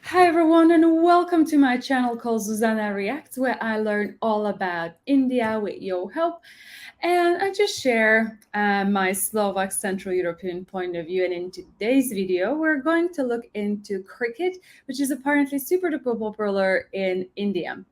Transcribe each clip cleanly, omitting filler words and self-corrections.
Hi everyone, and welcome to my channel called Zuzanareacts, where I learn all about India with your help. And I just share my Slovak Central European point of view. And in today's video, we're going to look into cricket, which is apparently super duper popular in India.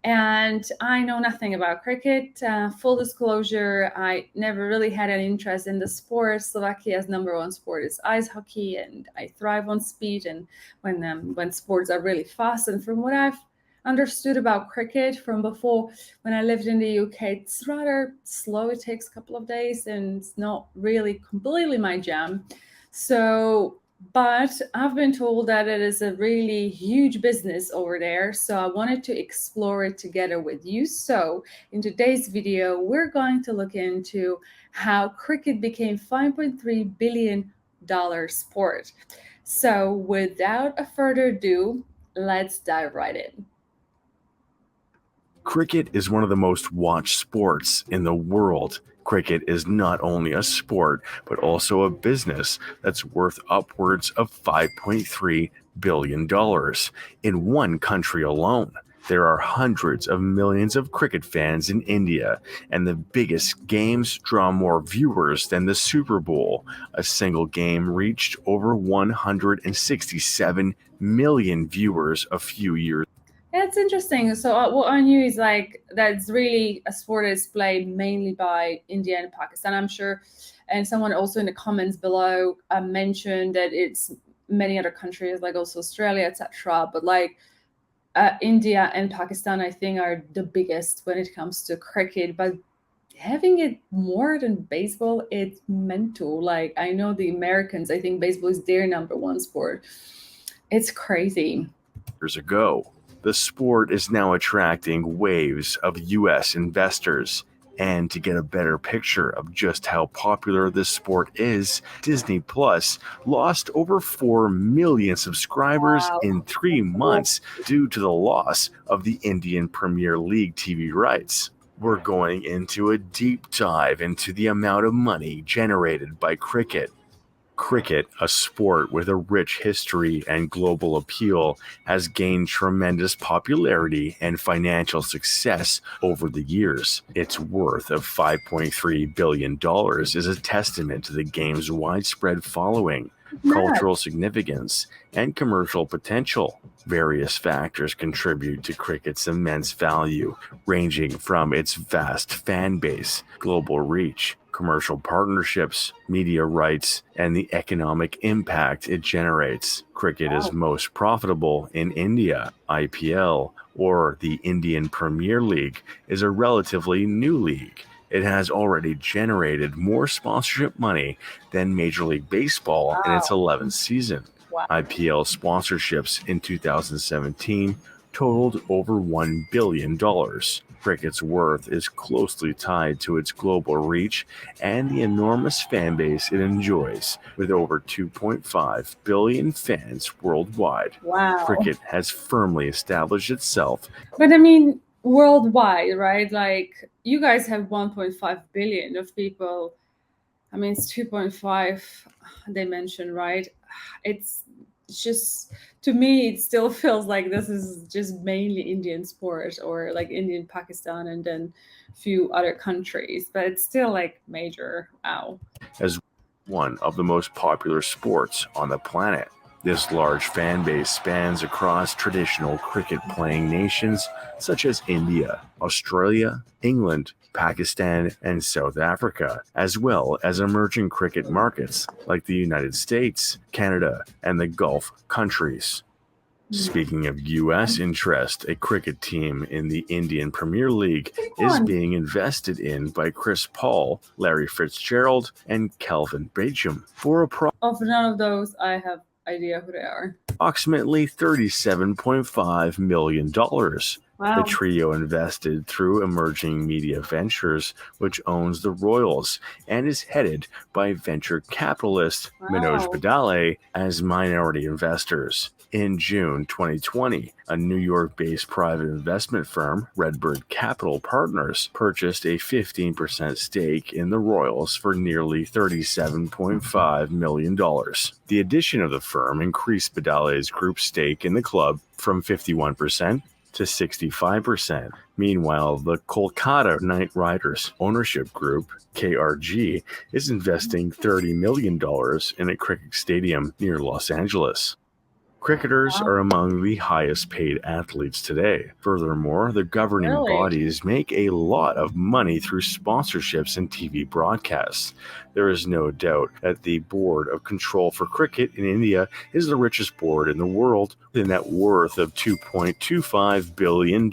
And I know nothing about cricket. Full disclosure, I never really had an interest in the sport. Slovakia's #1 sport is ice hockey, and I thrive on speed and when sports are really fast. And from what I've understood about cricket from before, when I lived in the UK, it's rather slow. It takes a couple of days, and it's not really completely my jam. But I've been told that it is a really huge business over there, so I wanted to explore it together with you. So in today's video, we're going to look into how cricket became $5.3 billion sport. So without a further ado, let's dive right in. Cricket is one of the most watched sports in the world. Cricket is not only a sport, but also a business that's worth upwards of $5.3 billion in one country alone. There are hundreds of millions of cricket fans in India, and the biggest games draw more viewers than the Super Bowl. A single game reached over 167 million viewers a few years. Yeah, it's interesting. So what I knew is like that's really a sport that's played mainly by India and Pakistan, I'm sure. And someone also in the comments below mentioned that it's many other countries like also Australia, etc. But like India and Pakistan, I think, are the biggest when it comes to cricket. But having it more than baseball, it's mental. Like I know the Americans, I think baseball is their #1 sport. It's crazy. Years ago. The sport is now attracting waves of U.S. investors. And to get a better picture of just how popular this sport is, Disney Plus lost over 4 million subscribers Wow. in 3 months due to the loss of the Indian Premier League TV rights. We're going into a deep dive into the amount of money generated by cricket. Cricket, a sport with a rich history and global appeal, has gained tremendous popularity and financial success over the years. Its worth of $5.3 billion is a testament to the game's widespread following, cultural significance, and commercial potential. Various factors contribute to cricket's immense value, ranging from its vast fan base, global reach, commercial partnerships, media rights, and the economic impact it generates. Cricket is most profitable in India. IPL, or the Indian Premier League, is a relatively new league. It has already generated more sponsorship money than Major League Baseball in its 11th season. IPL sponsorships in 2017 totaled over $1 billion. Cricket's worth is closely tied to its global reach and the enormous fan base it enjoys, with over 2.5 billion fans worldwide. Wow. Cricket has firmly established itself. But I mean, worldwide, right? Like you guys have 1.5 billion of people. I mean, it's 2.5 they mentioned, right? It's just, to me, it still feels like this is just mainly Indian sport or like Indian, Pakistan, and then a few other countries, but it's still like major. Wow. As one of the most popular sports on the planet. This large fan base spans across traditional cricket-playing nations such as India, Australia, England, Pakistan, and South Africa, as well as emerging cricket markets like the United States, Canada, and the Gulf countries. Speaking of U.S. interest, a cricket team in the Indian Premier League is being invested in by Chris Paul, Larry Fitzgerald, and Kelvin Beacham for Of none of those, I have idea who they are. approximately $37.5 million. The Wow. trio invested through Emerging Media Ventures, which owns the Royals and is headed by venture capitalist Manoj Wow. Badale as minority investors. In June 2020, a New York-based private investment firm, Redbird Capital Partners, purchased a 15% stake in the Royals for nearly $37.5 million. The addition of the firm increased Badale's group stake in the club from 51% to 65%. Meanwhile, the Kolkata Knight Riders ownership group, KRG, is investing $30 million in a cricket stadium near Los Angeles. Cricketers Wow. are among the highest paid athletes today. Furthermore, the governing Really? bodies make a lot of money through sponsorships and TV broadcasts. There is no doubt that the Board of Control for Cricket in India is the richest board in the world, with a net worth of $2.25 billion.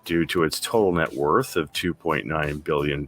Due to its total net worth of $2.9 billion,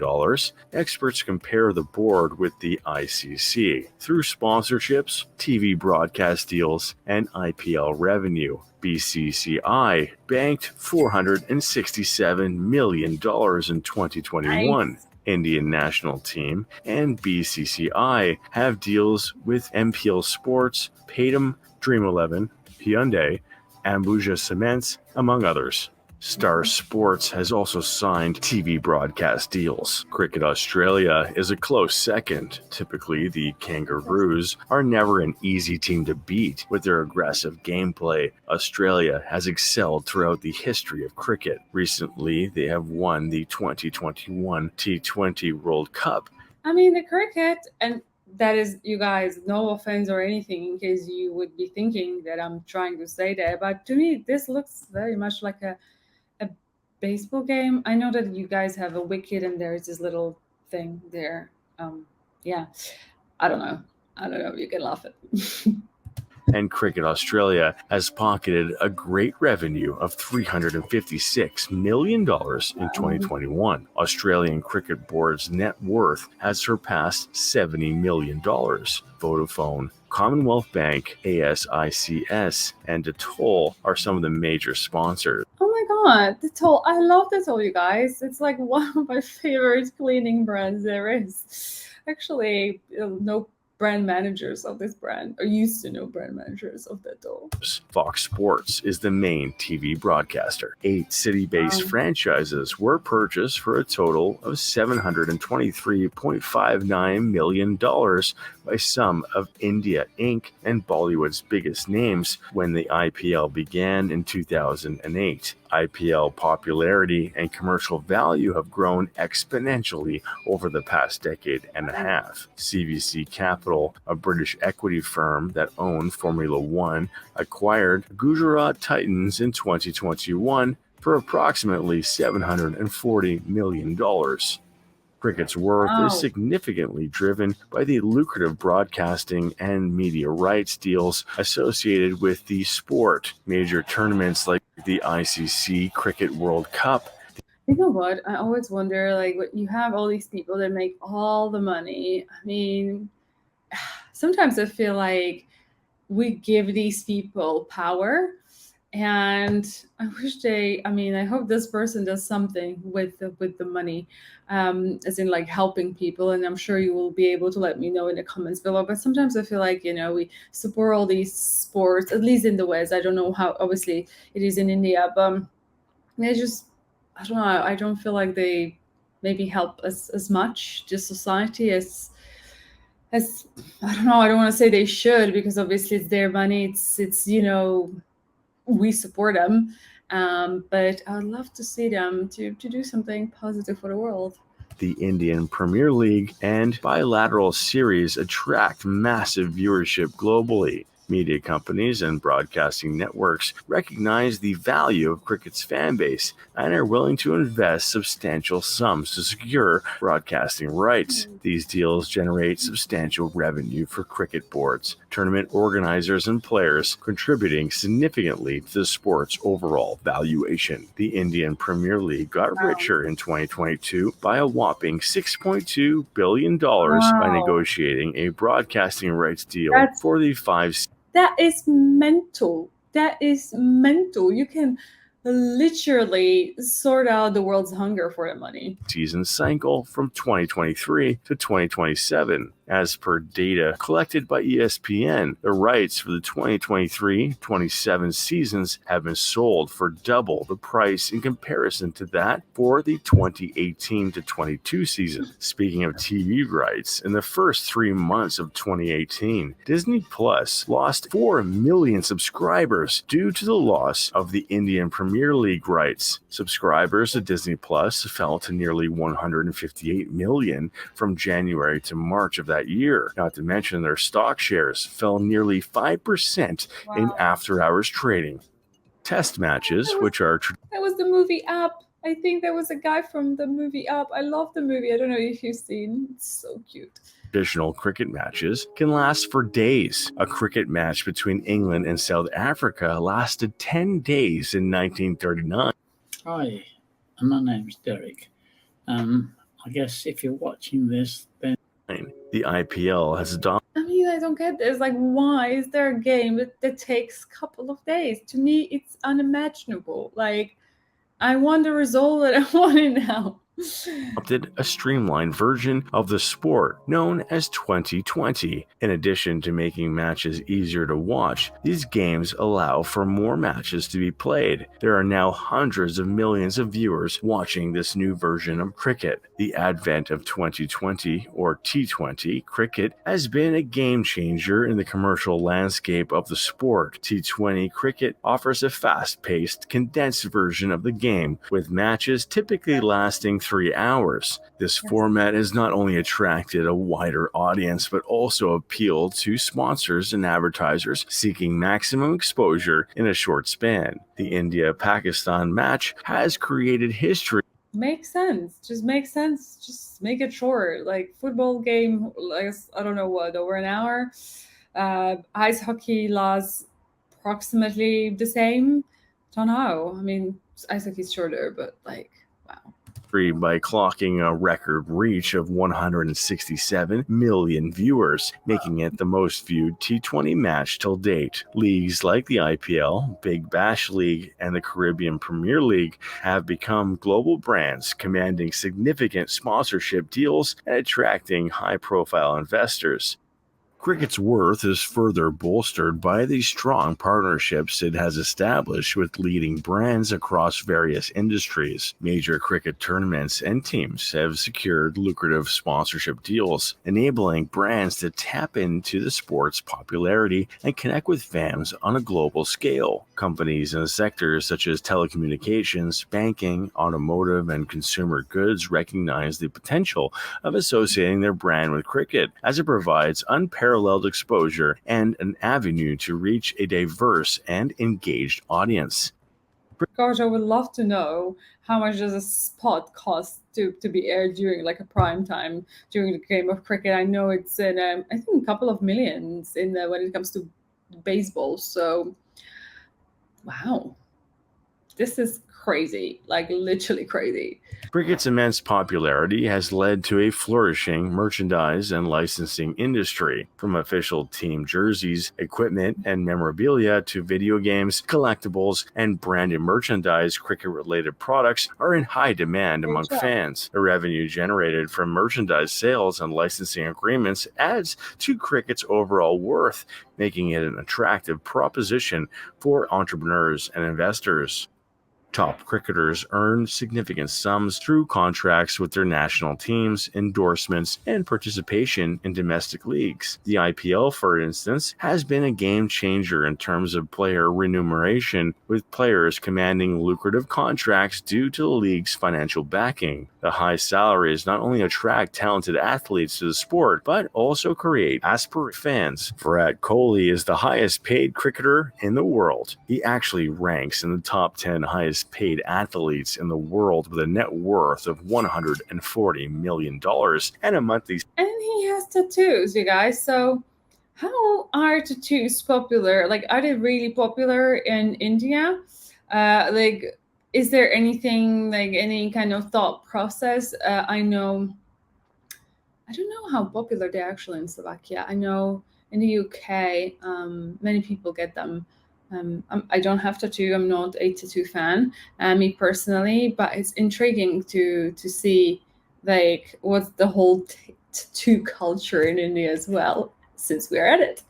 experts compare the board with the ICC. Through sponsorships, TV broadcast deals, and IPL revenue, BCCI banked $467 million in 2021. Nice. Indian national team and BCCI have deals with MPL Sports, Patem, Dream11, Hyundai, Ambuja Cements, among others. Star Sports has also signed TV broadcast deals. Cricket Australia is a close second. Typically, the Kangaroos are never an easy team to beat. With their aggressive gameplay, Australia has excelled throughout the history of cricket. Recently, they have won the 2021 T20 World Cup. I mean, the cricket, and that is, you guys, no offense or anything, in case you would be thinking that I'm trying to say that, but to me, this looks very much like a baseball game. I know that you guys have a wicket and there's this little thing there. Yeah, I don't know. I don't know if you can laugh at. And Cricket Australia has pocketed a great revenue of $356 million in 2021. Australian Cricket Board's net worth has surpassed $70 million. Vodafone, Commonwealth Bank, ASICS, and Atoll are some of the major sponsors. Oh my god, the Toll! I love the Toll, you guys. It's like one of my favorite cleaning brands there is. Actually, no brand managers of this brand, or used to know brand managers of that Toll. Fox Sports is the main TV broadcaster. 8 city-based franchises were purchased for a total of $723.59 million by some of India Inc. and Bollywood's biggest names when the IPL began in 2008. IPL popularity and commercial value have grown exponentially over the past decade and a half. CVC Capital, a British equity firm that owned Formula One, acquired Gujarat Titans in 2021 for approximately $740 million. Cricket's worth is significantly driven by the lucrative broadcasting and media rights deals associated with the sport. Major tournaments like the ICC Cricket World Cup. You know what? I always wonder, like, what you have all these people that make all the money. I mean, sometimes I feel like we give these people power, and I wish they. I mean, I hope this person does something with the money, as in like helping people. And I'm sure you will be able to let me know in the comments below. But sometimes I feel like, we support all these sports, at least in the West. I don't know how obviously it is in India, but they just, I don't know. I don't feel like they maybe help as much the society as I don't know. I don't want to say they should, because obviously it's their money. It's we support them, but I would love to see them to do something positive for the world. The Indian Premier League and bilateral series attract massive viewership globally. Media companies and broadcasting networks recognize the value of cricket's fan base and are willing to invest substantial sums to secure broadcasting rights. These deals generate substantial revenue for cricket boards, tournament organizers, and players, contributing significantly to the sport's overall valuation. The Indian Premier League got richer in 2022 by a whopping $6.2 billion by negotiating a broadcasting rights deal for the 5 That is mental. That is mental. You can literally sort out the world's hunger for the money. Season cycle from 2023 to 2027. As per data collected by ESPN, the rights for the 2023-27 seasons have been sold for double the price in comparison to that for the 2018-22 season. Speaking of TV rights, in the first 3 months of 2018, Disney Plus lost 4 million subscribers due to the loss of the Indian Premier League rights. Subscribers to Disney Plus fell to nearly 158 million from January to March of that year. Not to mention their stock shares fell nearly 5% in after-hours trading. Test matches, which are that was the movie Up. I think there was a guy from the movie Up. I love the movie. I don't know if you've seen. It's so cute. Traditional cricket matches can last for days. A cricket match between England and South Africa lasted 10 days in 1939. Hi, my name's Derek. I guess if you're watching this, then the IPL has adopted. I mean, I don't get this. Like, why is there a game that takes a couple of days? To me, it's unimaginable. Like, I want the result that I want it now. Adopted a streamlined version of the sport known as 2020. In addition to making matches easier to watch, these games allow for more matches to be played. There are now hundreds of millions of viewers watching this new version of cricket. The advent of 2020 or T20 cricket has been a game changer in the commercial landscape of the sport. T20 cricket offers a fast-paced, condensed version of the game, with matches typically lasting 3 hours. This format has not only attracted a wider audience, but also appealed to sponsors and advertisers seeking maximum exposure in a short span. The India-Pakistan match has created history. Makes sense. Just makes sense. Just make it short. Like football game, like I don't know what, over an hour. Ice hockey lasts approximately the same. Don't know. I mean, ice hockey's shorter, but like, wow. By clocking a record reach of 167 million viewers, making it the most viewed T20 match till date. Leagues like the IPL, Big Bash League, and the Caribbean Premier League have become global brands, commanding significant sponsorship deals and attracting high-profile investors. Cricket's worth is further bolstered by the strong partnerships it has established with leading brands across various industries. Major cricket tournaments and teams have secured lucrative sponsorship deals, enabling brands to tap into the sport's popularity and connect with fans on a global scale. Companies in sectors such as telecommunications, banking, automotive, and consumer goods recognize the potential of associating their brand with cricket, as it provides unparalleled exposure and an avenue to reach a diverse and engaged audience. Gosh, I would love to know how much does a spot cost to be aired during like a prime time during the game of cricket. I know it's in I think a couple of millions in when it comes to baseball. So, wow, this is crazy, like literally crazy. Cricket's immense popularity has led to a flourishing merchandise and licensing industry. From official team jerseys, equipment, and memorabilia to video games, collectibles, and branded merchandise, cricket-related products are in high demand among fans. The revenue generated from merchandise sales and licensing agreements adds to cricket's overall worth, making it an attractive proposition for entrepreneurs and investors. Top cricketers earn significant sums through contracts with their national teams, endorsements, and participation in domestic leagues. The IPL, for instance, has been a game changer in terms of player remuneration, with players commanding lucrative contracts due to the league's financial backing. The high salaries not only attract talented athletes to the sport, but also create aspirant fans. Virat Kohli is the highest paid cricketer in the world. He actually ranks in the top 10 highest paid athletes in the world with a net worth of $140 million and a monthly. And he has tattoos, you guys. So how are tattoos popular? Like, are they really popular in India? Like, is there anything, like any kind of thought process? I don't know how popular they're actually in Slovakia. I know in the UK, many people get them. I don't have tattoo. I'm not a tattoo fan, me personally, but it's intriguing to see like what's the whole tattoo culture in India as well, since we're at it.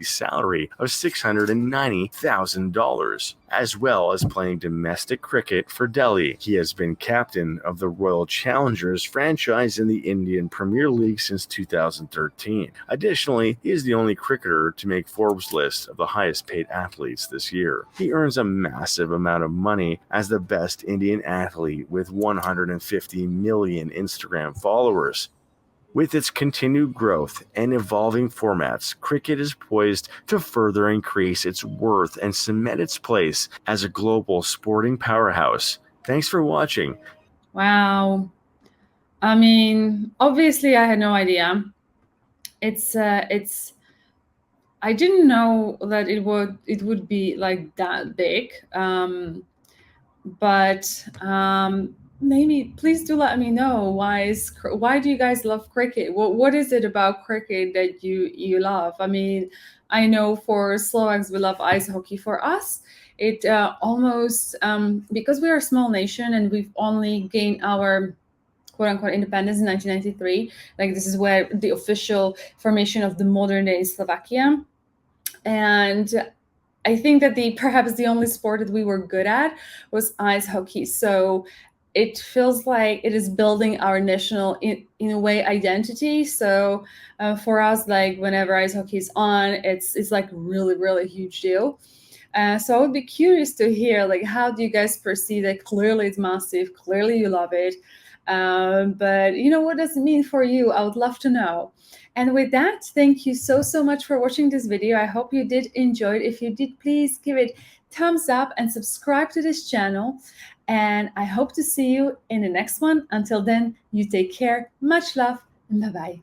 Salary of $690,000, as well as playing domestic cricket for Delhi. He has been captain of the Royal Challengers franchise in the Indian Premier League since 2013. Additionally, he is the only cricketer to make Forbes' list of the highest paid athletes this year. He earns a massive amount of money as the best Indian athlete with 150 million Instagram followers. With its continued growth and evolving formats, cricket is poised to further increase its worth and cement its place as a global sporting powerhouse. Thanks for watching. Wow. I mean, obviously I had no idea. It's I didn't know that it would be like that big. But maybe please do let me know why do you guys love cricket? What is it about cricket that you love? I mean, I know for Slovaks we love ice hockey. For us, it almost because we are a small nation and we've only gained our quote unquote independence in 1993. Like this is where the official formation of the modern day Slovakia. And I think that perhaps the only sport that we were good at was ice hockey. So it feels like it is building our national, in a way, identity. So for us, like whenever ice hockey is on, it's like really, really huge deal. So I would be curious to hear, like, how do you guys perceive it? Clearly it's massive. Clearly you love it. But what does it mean for you? I would love to know. And with that, thank you so much for watching this video. I hope you did enjoy it. If you did, please give it thumbs up and subscribe to this channel. And I hope to see you in the next one. Until then, you take care. Much love and bye-bye.